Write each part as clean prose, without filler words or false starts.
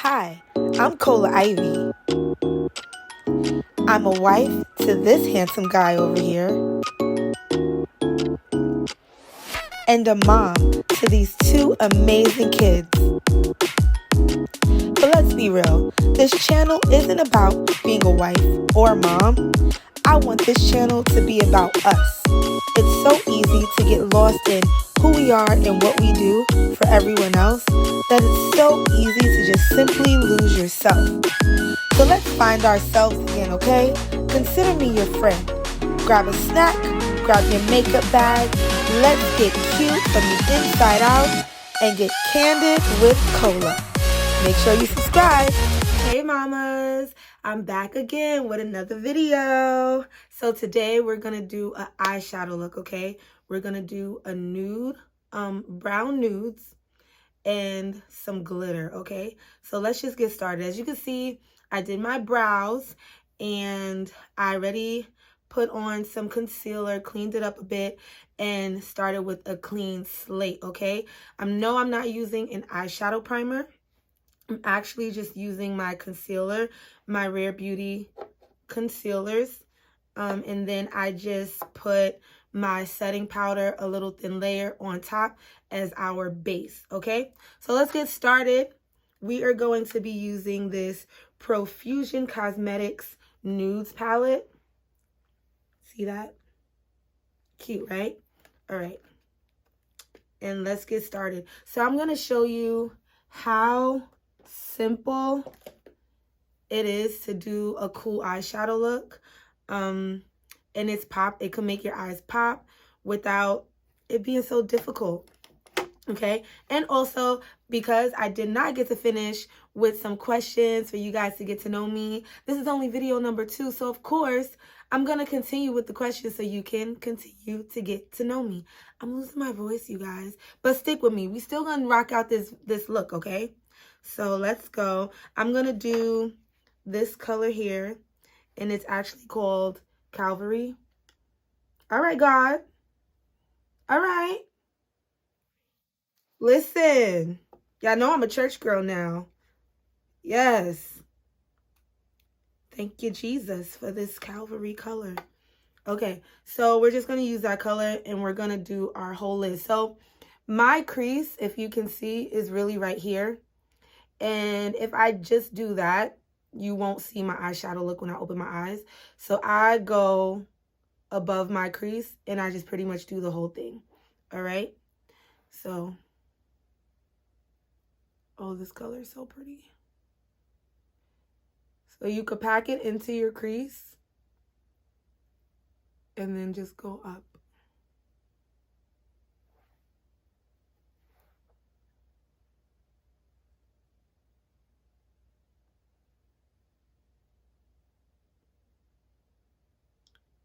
Hi, I'm Cola Ivy. I'm a wife to this handsome guy over here, and a mom to these two amazing kids. But let's be real, this channel isn't about being a wife or a mom. I want this channel to be about us. It's so easy to get lost in who we are and what we do for everyone else that it's so easy to just simply lose yourself. So let's find ourselves again, okay? Consider me your friend. Grab a snack, grab your makeup bag. Let's get cute from the inside out and get candid with Cola. Make sure you subscribe. Hey mamas, I'm back again with another video. So today we're gonna do an eyeshadow look, okay? We're gonna do a nude, brown nudes and some glitter, okay? So let's just get started. As you can see, I did my brows and I already put on some concealer, cleaned it up a bit, and started with a clean slate, okay? I'm not using an eyeshadow primer. I'm actually just using my concealer, my Rare Beauty concealers. And then I just put my setting powder, a little thin layer on top as our base, okay? So let's get started. We are going to be using this Profusion Cosmetics Nudes palette. See that? Cute, right? All right. And let's get started. So I'm going to show you how simple it is to do a cool eyeshadow look. And it can make your eyes pop without it being so difficult. Okay, and also because I did not get to finish with some questions for you guys to get to know me, this is only video number 2, so of course I'm gonna continue with the questions so you can continue to get to know me. I'm losing my voice, you guys, but stick with me. We still gonna rock out this look, okay? So let's go. I'm gonna do this color here, and it's actually called Calvary. All right, God. All right. Listen, y'all know I'm a church girl now. Yes. Thank you, Jesus, for this Calvary color. Okay, so we're just going to use that color, and we're going to do our whole lid. So my crease, if you can see, is really right here. And if I just do that, you won't see my eyeshadow look when I open my eyes. So I go above my crease, and I just pretty much do the whole thing. All right? So... oh, this color is so pretty. So you could pack it into your crease and then just go up.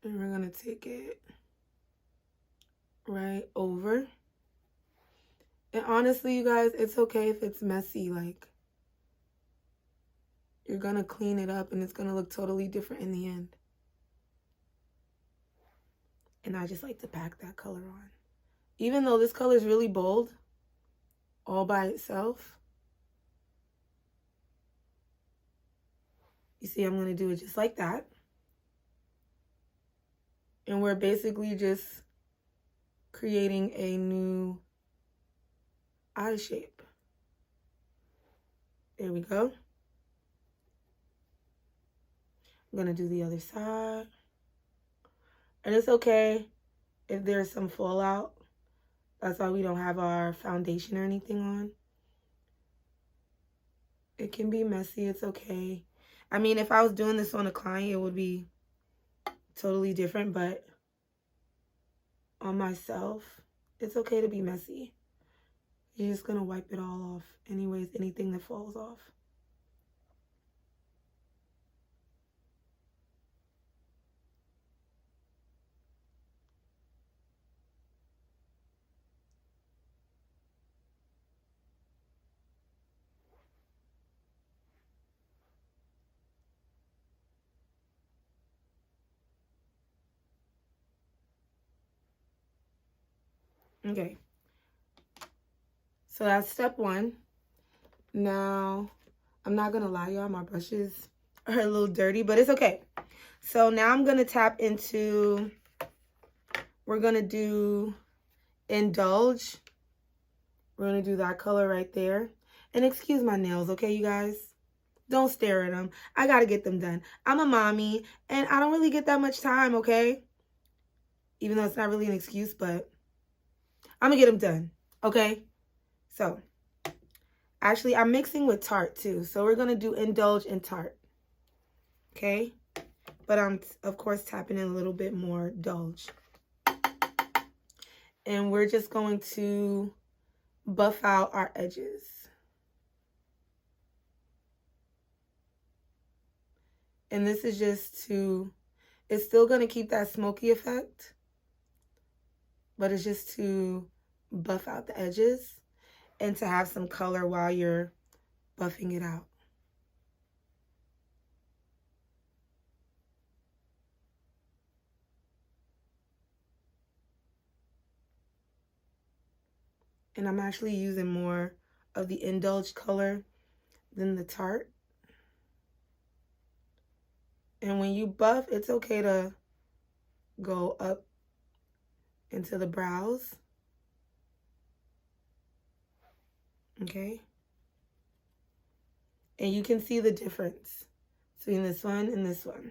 And we're going to take it right over. And honestly, you guys, it's okay if it's messy. Like, you're going to clean it up and it's going to look totally different in the end. And I just like to pack that color on. Even though this color is really bold all by itself. You see, I'm going to do it just like that. And we're basically just creating a new eye shape. There we go. I'm going to do the other side. And it's okay if there's some fallout. That's why we don't have our foundation or anything on. It can be messy. It's okay. I mean, if I was doing this on a client, it would be totally different. But on myself, it's okay to be messy. You're just going to wipe it all off. Anyways, anything that falls off. Okay. So that's step 1. Now, I'm not gonna lie, y'all, my brushes are a little dirty, but it's okay. So now I'm gonna tap into, we're gonna do Indulge. We're gonna do that color right there. And excuse my nails, okay, you guys? Don't stare at them. I gotta get them done. I'm a mommy, and I don't really get that much time, okay? Even though it's not really an excuse, but I'm gonna get them done, okay? So, actually, I'm mixing with Tarte, too. So, we're gonna do Indulge and Tarte, okay? But I'm, of course, tapping in a little bit more Dulge. And we're just going to buff out our edges. And this is just to, it's still going to keep that smoky effect, but it's just to buff out the edges and to have some color while you're buffing it out. And I'm actually using more of the Indulge color than the Tarte. And when you buff, it's okay to go up into the brows. Okay? And you can see the difference between this one and this one.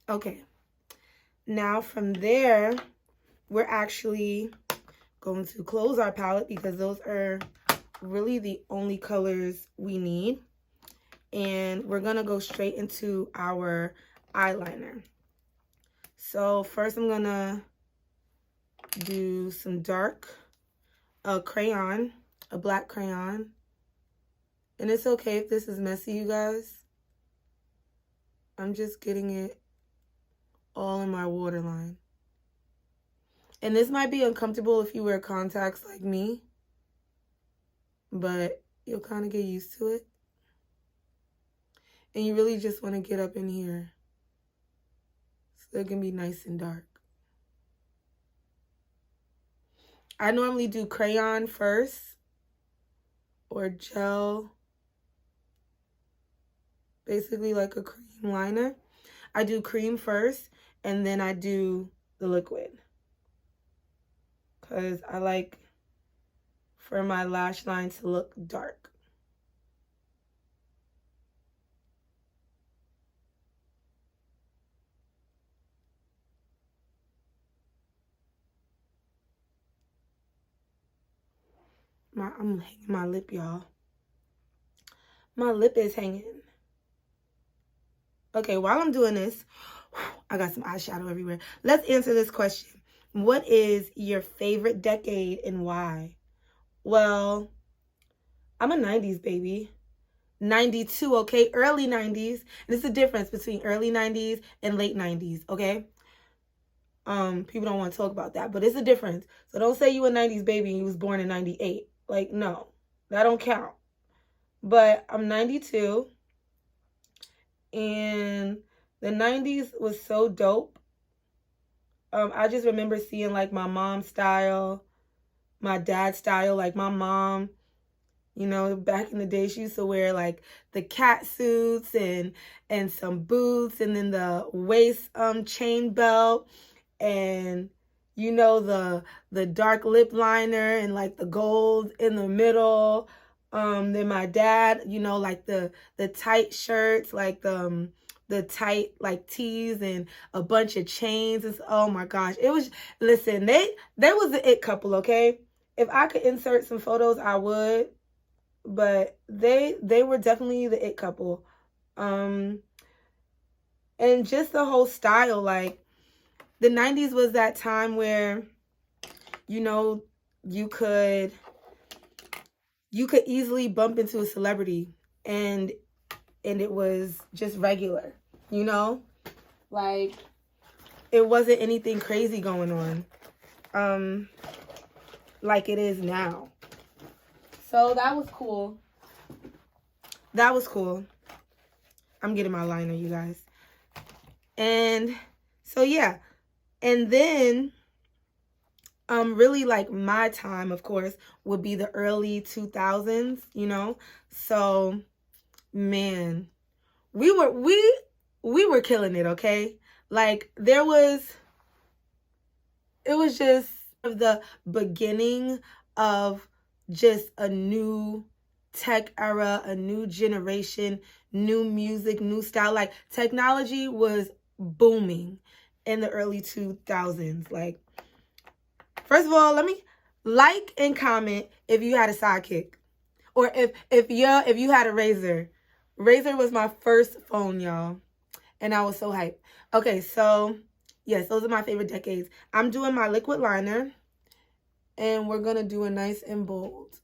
Okay, now from there, we're actually going to close our palette because those are really the only colors we need. And we're gonna go straight into our eyeliner. So first I'm gonna do some dark crayon, a black crayon. And it's okay if this is messy, you guys. I'm just getting it all in my waterline. And this might be uncomfortable if you wear contacts like me, but you'll kind of get used to it. And you really just want to get up in here so it can be nice and dark. I normally do crayon first or gel, basically like a cream liner. I do cream first and then I do the liquid because I like for my lash line to look dark. I'm hanging my lip, y'all. My lip is hanging. Okay, while I'm doing this, I got some eyeshadow everywhere. Let's answer this question. What is your favorite decade and why? Well, I'm a 90s baby. 92, okay? Early 90s. And there's a difference between early 90s and late 90s, okay? People don't want to talk about that, but it's a difference. So don't say you a 90s baby and you was born in 98. Like, no, that don't count. But I'm 92, and the 90s was so dope. I just remember seeing like my mom's style, my dad's style. Like my mom, you know, back in the day, she used to wear like the cat suits and some boots, and then the waist chain belt, and you know the dark lip liner and like the gold in the middle. Then my dad, you know, like the tight shirts, like the tight like tees and a bunch of chains. And oh my gosh, it was, listen, they was the it couple, okay? If I could insert some photos, I would, but they were definitely the it couple. And And just the whole style, like the 90s was that time where, you know, you could easily bump into a celebrity and it was just regular, you know? Like it wasn't anything crazy going on. Like it is now. So that was cool. That was cool. I'm getting my liner, you guys. And so yeah. And then really like my time, of course, would be the early 2000s, you know? So man, we were killing it, okay? Like it was just the beginning of just a new tech era, a new generation, new music, new style. Like technology was booming in the early 2000s. Like, first of all, let me like and comment if you had a sidekick, or if you had a Razor. Razor was my first phone, y'all, and I was so hyped. Okay, so yes, those are my favorite decades. I'm doing my liquid liner, and we're gonna do a nice and bold.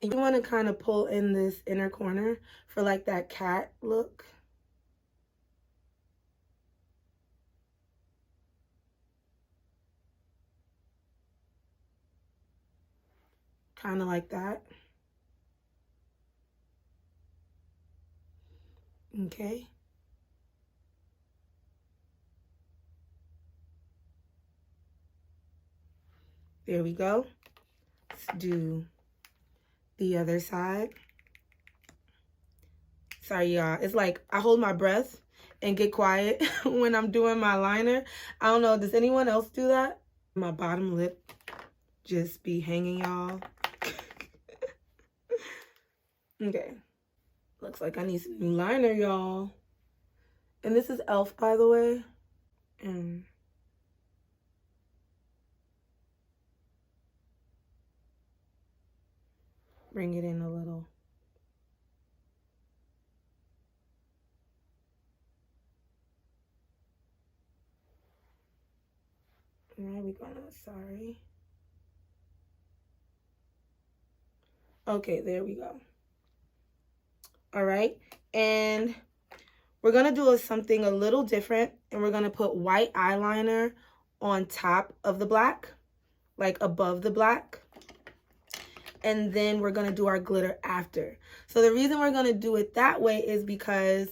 You want to kind of pull in this inner corner for like that cat look. Kind of like that. Okay. There we go. Let's do the other side. Sorry, y'all. It's like I hold my breath and get quiet when I'm doing my liner. I don't know. Does anyone else do that? My bottom lip just be hanging, y'all. Okay. Looks like I need some new liner, y'all. And this is e.l.f, by the way. And bring it in a little. Where are we going? Sorry. Okay, there we go. All right. And we're going to do something a little different. And we're going to put white eyeliner on top of the black, like above the black. And then we're going to do our glitter after. So the reason we're going to do it that way is because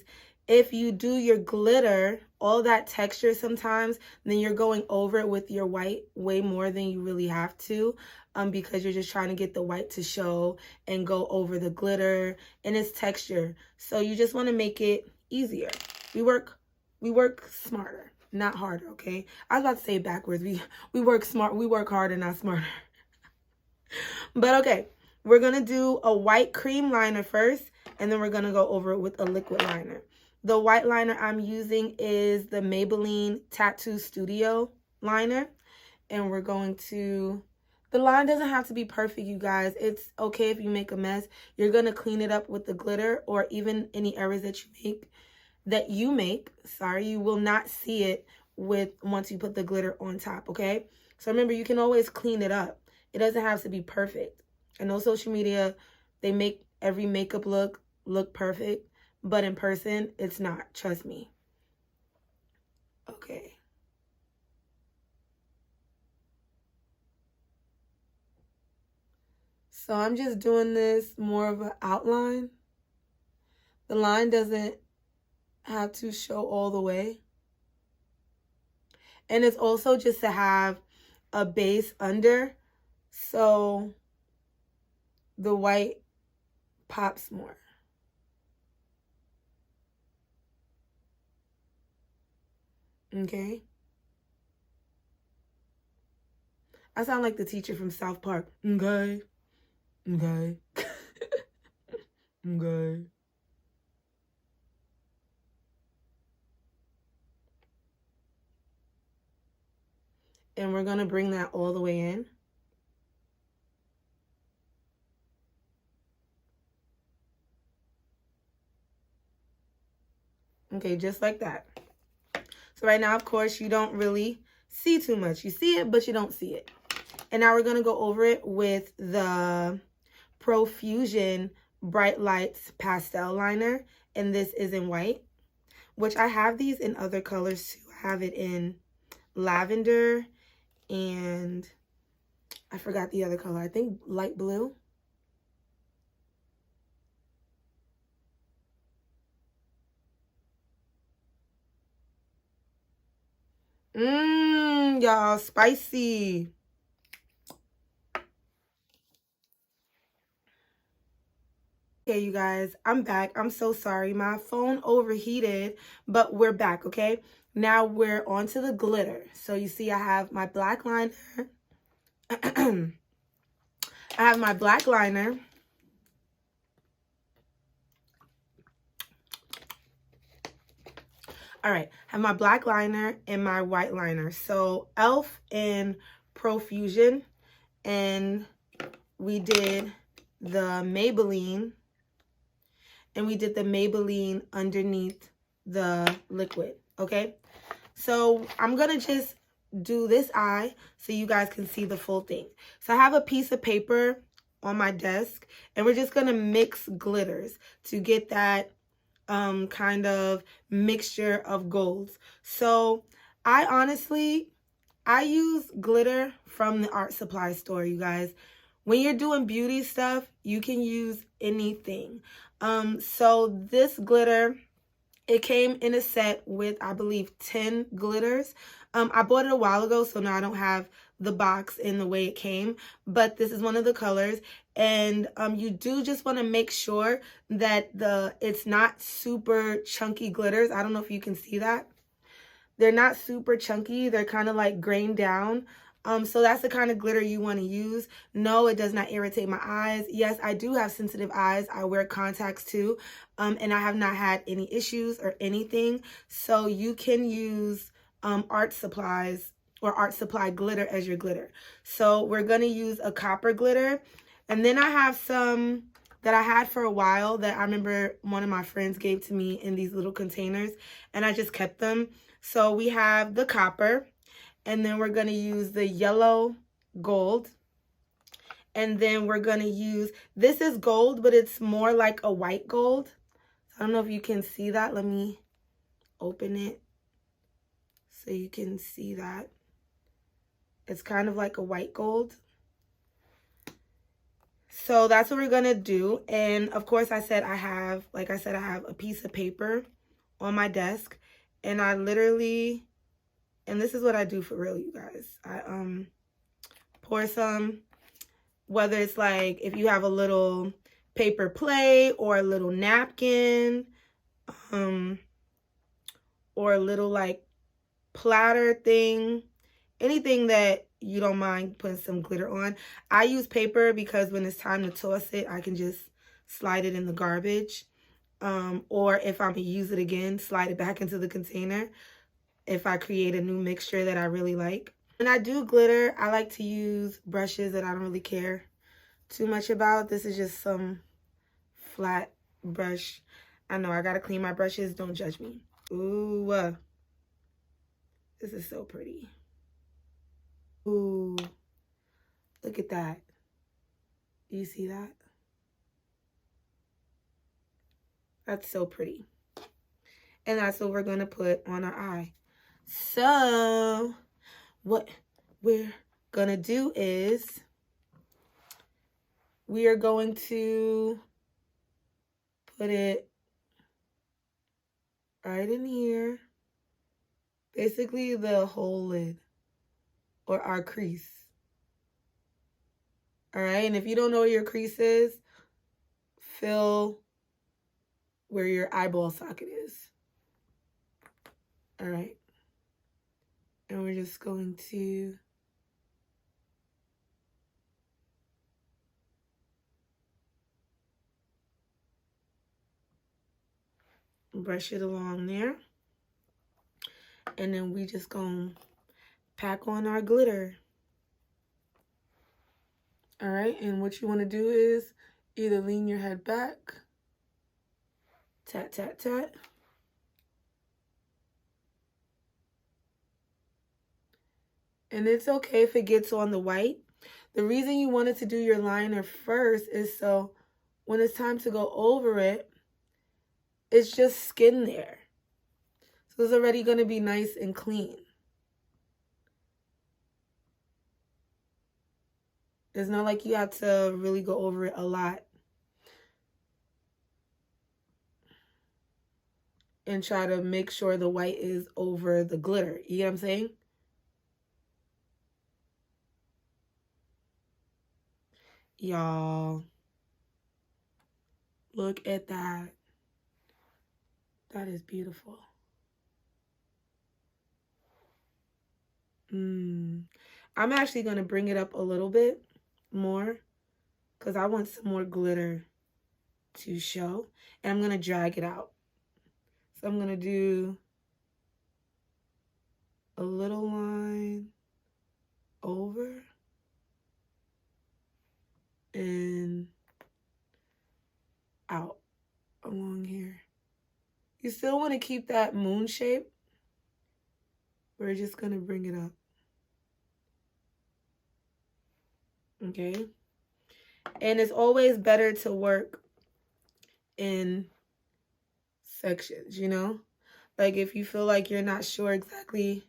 if you do your glitter, all that texture sometimes, then you're going over it with your white way more than you really have to, because you're just trying to get the white to show and go over the glitter and its texture. So you just want to make it easier. We work smarter, not harder, okay? I was about to say it backwards. We work smart, we work harder, not smarter. But okay, we're going to do a white cream liner first, and then we're going to go over it with a liquid liner. The white liner I'm using is the Maybelline TattooStudio liner. And we're going to, the line doesn't have to be perfect, you guys. It's okay if you make a mess. You're going to clean it up with the glitter, or even any errors that you make. Sorry, you will not see it once you put the glitter on top, okay? So remember, you can always clean it up. It doesn't have to be perfect. I know social media, they make every makeup look perfect, but in person, it's not. Trust me. Okay. So I'm just doing this more of an outline. The line doesn't have to show all the way. And it's also just to have a base under, so the white pops more. Okay. I sound like the teacher from South Park. Okay. Okay. Okay. and we're going to bring that all the way in. Okay, just like that. So right now, of course, you don't really see too much. You see it, but you don't see it. And now we're going to go over it with the Profusion Bright Lights Pastel Liner. And this is in white, which I have these in other colors too. I have it in lavender and I forgot the other color. I think light blue. Y'all, spicy. Okay, you guys, I'm back. I'm so sorry. My phone overheated, but we're back, okay? Now we're on to the glitter. So you see I have my black liner. I have my black liner. All right, I have my black liner and my white liner. So e.l.f. in Profusion, and we did the Maybelline, and we did the Maybelline underneath the liquid, okay? So I'm gonna just do this eye so you guys can see the full thing. So I have a piece of paper on my desk, and we're just gonna mix glitters to get that kind of mixture of golds. So I use glitter from the art supply store, you guys. When you're doing beauty stuff, you can use anything. So this glitter, it came in a set with, I believe, 10 glitters. I bought it a while ago, so now I don't have the box in the way it came. But this is one of the colors. And you do just want to make sure that it's not super chunky glitters. I don't know if you can see that. They're not super chunky. They're kind of like grained down. So that's the kind of glitter you want to use. No, it does not irritate my eyes. Yes, I do have sensitive eyes. I wear contacts too. And I have not had any issues or anything. So you can use art supplies or art supply glitter as your glitter. So we're going to use a copper glitter. And then I have some that I had for a while that I remember one of my friends gave to me in these little containers. And I just kept them. So we have the copper. And then we're going to use the yellow gold. And then we're going to use, this is gold, but it's more like a white gold. I don't know if you can see that. Let me open it so you can see that. It's kind of like a white gold. So that's what we're going to do. And of course, I have a piece of paper on my desk. And I literally, and this is what I do for real, you guys. I pour some, whether it's like if you have a little paper plate or a little napkin, or a little like platter thing, anything that you don't mind putting some glitter on. I use paper because when it's time to toss it, I can just slide it in the garbage. Or if I'm gonna use it again, slide it back into the container if I create a new mixture that I really like. When I do glitter, I like to use brushes that I don't really care too much about. This is just some flat brush. I know I gotta clean my brushes, don't judge me. Ooh, this is so pretty. Ooh, look at that. Do you see that? That's so pretty. And that's what we're gonna put on our eye. So what we're gonna do is we are going to put it right in here. Basically the whole lid or our crease. All right, and if you don't know where your crease is, fill where your eyeball socket is. All right. And we're just going to brush it along there. And then we just gonna pack on our glitter. All right, and what you want to do is either lean your head back, tat, tat, tat. And it's okay if it gets on the white. The reason you wanted to do your liner first is so when it's time to go over it, it's just skin there. So it's already going to be nice and clean. It's not like you have to really go over it a lot and try to make sure the white is over the glitter. You get what I'm saying? Y'all, look at that. That is beautiful. I'm actually going to bring it up a little bit more because I want some more glitter to show. And I'm going to drag it out. So I'm going to do a little line over and out along here. You still want to keep that moon shape. We're just going to bring it up. Okay. And it's always better to work in sections, you know? Like if you feel like you're not sure exactly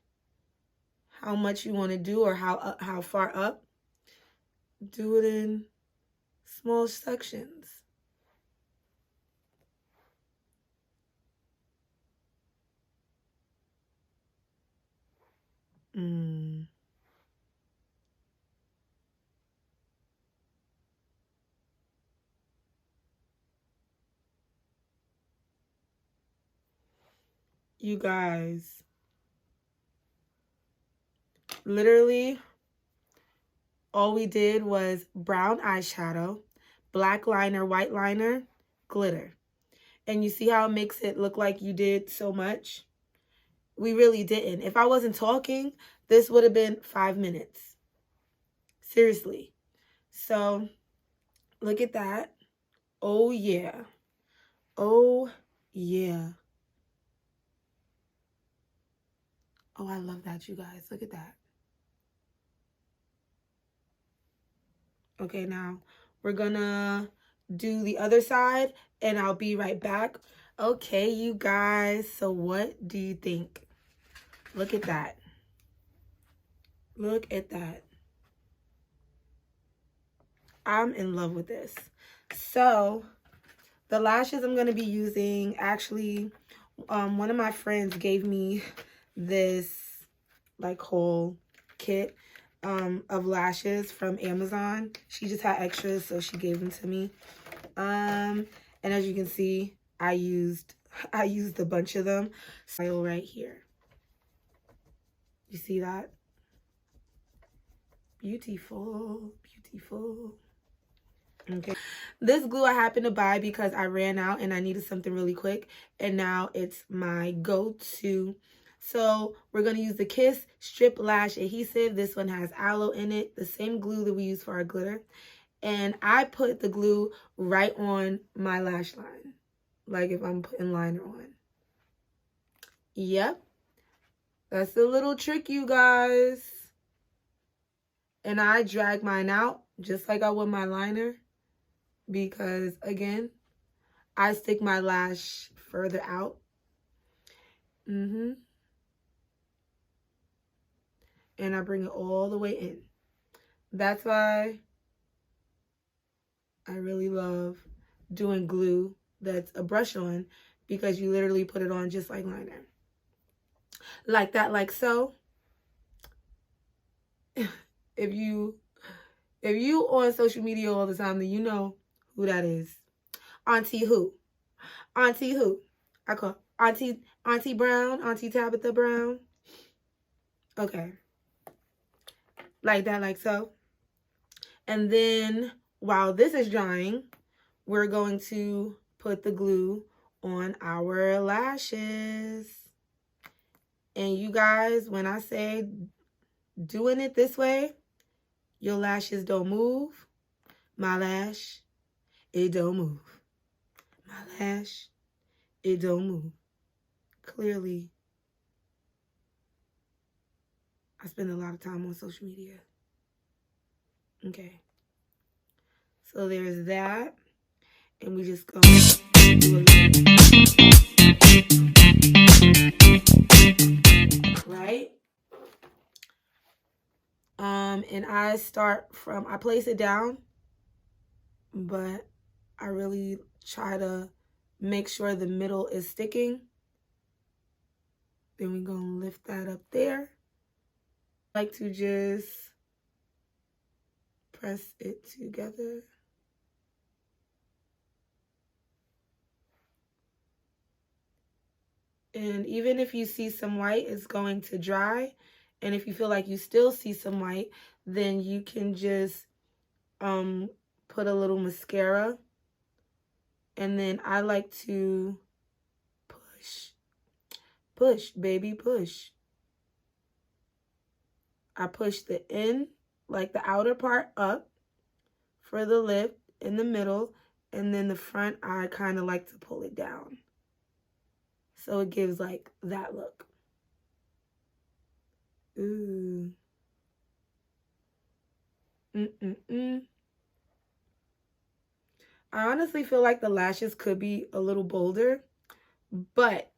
how much you want to do or how far up, do it in small sections. You guys, literally all we did was brown eyeshadow, black liner, white liner, glitter. And you see how it makes it look like you did so much? We really didn't. If I wasn't talking, this would have been 5 minutes. Seriously. So, look at that. Oh, yeah. Oh, yeah. Oh, I love that, you guys. Look at that. Okay, now we're gonna do the other side and I'll be right back. Okay, you guys, so what do you think? Look at that. Look at that. I'm in love with this. So the lashes I'm going to be using, actually, one of my friends gave me this like whole kit of lashes from Amazon. She just had extras, so she gave them to me. And as you can see, I used a bunch of them. So right here. You see that? Beautiful, beautiful. Okay, this glue I happened to buy because I ran out and I needed something really quick, and now it's my go-to. So we're going to use the Kiss Strip Lash Adhesive. This one has aloe in it, the same glue that we use for our glitter. And I put the glue right on my lash line, like if I'm putting liner on. Yep, that's a little trick, you guys. And I drag mine out just like I would my liner. Because again, I stick my lash further out. And I bring it all the way in. That's why I really love doing glue that's a brush on, because you literally put it on just like liner. Like that, like so. If you on social media all the time, then you know who that is. Auntie who? Auntie who? I call Auntie Brown, Auntie Tabitha Brown. Okay. Like that, like so. And then while this is drying, we're going to put the glue on our lashes. And you guys, when I say doing it this way, your lashes don't move. My lash, it don't move. My lash, it don't move. Clearly, I spend a lot of time on social media. Okay. So there's that. And we just go do a little, right? And I place it down, but I really try to make sure the middle is sticking. Then we're gonna lift that up there. I like to just press it together. And even if you see some white, it's going to dry. And if you feel like you still see some white, then you can just put a little mascara. And then I like to push, baby, push. I push the end, like the outer part up for the lip in the middle. And then the front, I kind of like to pull it down. So it gives like that look. Ooh. I honestly feel like the lashes could be a little bolder, but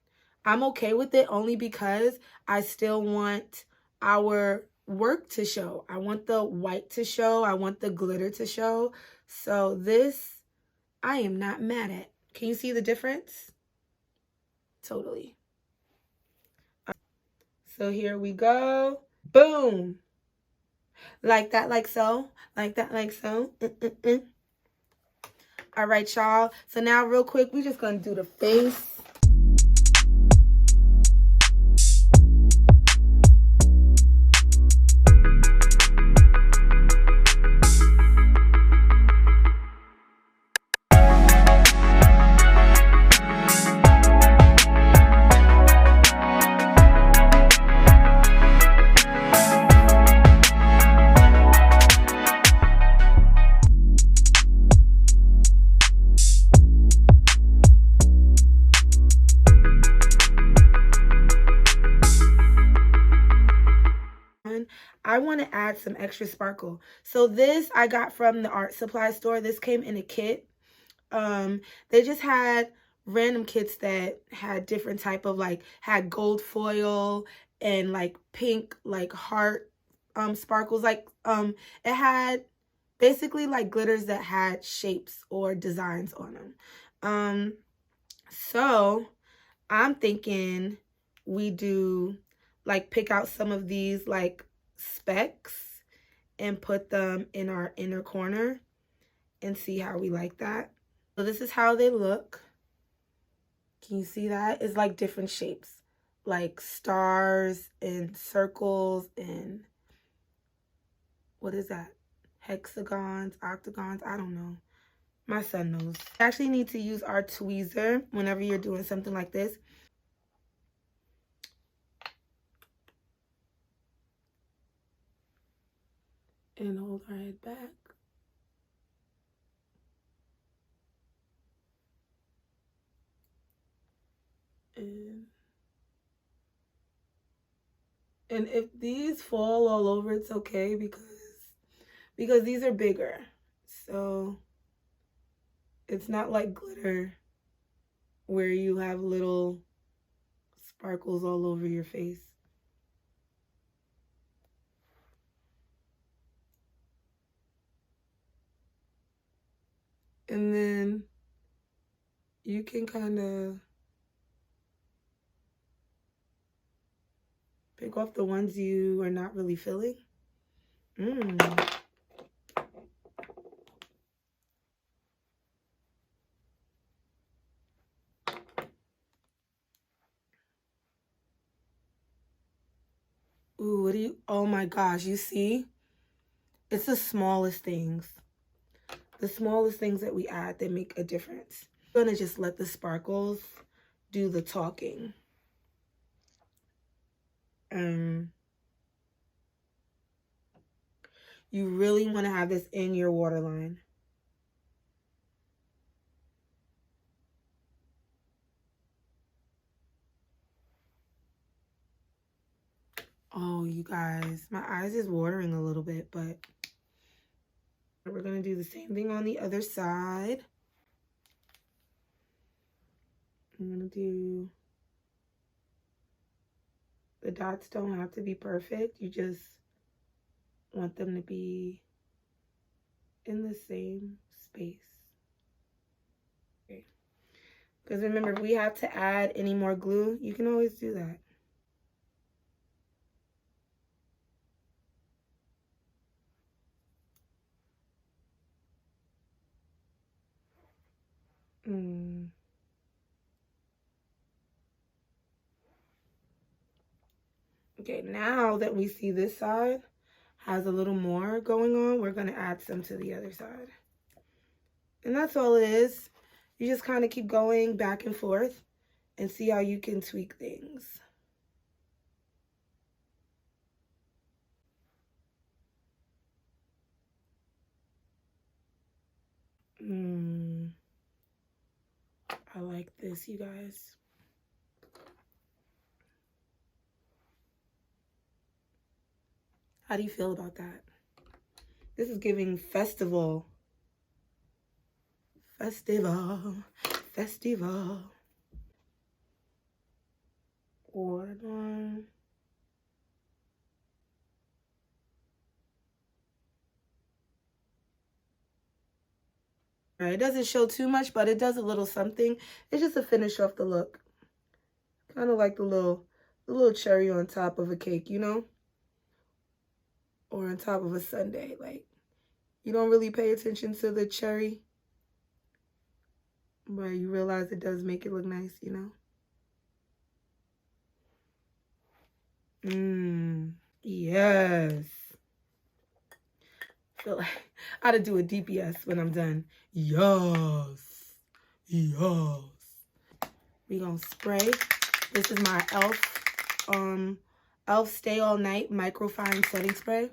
I'm okay with it only because I still want our work to show. I want the white to show. I want the glitter to show. So this, I am not mad at. Can you see the difference? Totally. So here we go. Boom. Like that, like so. Like that, like so. All right, y'all. So now real quick, we're just going to do the face. I want to add some extra sparkle. So this I got from the art supply store. This came in a kit. They just had random kits that had different type of had gold foil and like pink like heart sparkles. Like it had basically like glitters that had shapes or designs on them. So I'm thinking we do like pick out some of these like specks and put them in our inner corner and see how we like that. So this is how they look. Can you see that? It's like different shapes, like stars and circles and what is that? Hexagons, octagons, I don't know. My son knows. You actually need to use our tweezer whenever you're doing something like this. And hold our head back. And if these fall all over, it's okay because these are bigger. So it's not like glitter where you have little sparkles all over your face. And then you can kind of pick off the ones you are not really feeling. Ooh, what do you, oh my gosh, you see? It's the smallest things. The smallest things that we add that make a difference. I'm gonna just let the sparkles do the talking. You really want to have this in your waterline. Oh, you guys, my eyes is watering a little bit, but we're going to do the same thing on the other side. I'm going to do, the dots don't have to be perfect. You just want them to be in the same space. Okay. Because remember, if we have to add any more glue, you can always do that. Okay, now that we see this side has a little more going on, we're going to add some to the other side. And that's all it is. You just kind of keep going back and forth and see how you can tweak things. I like this, you guys. How do you feel about that? This is giving festival. Festival. Waterline. It doesn't show too much, but it does a little something. It's just to finish off the look. Kind of like the little cherry on top of a cake, you know? Or on top of a sundae. Like, you don't really pay attention to the cherry, but you realize it does make it look nice, you know? Yes. I feel like I ought to do a DPS when I'm done. Yes. Yes. We gonna spray. This is my e.l.f. Stay All Night Microfine Setting Spray.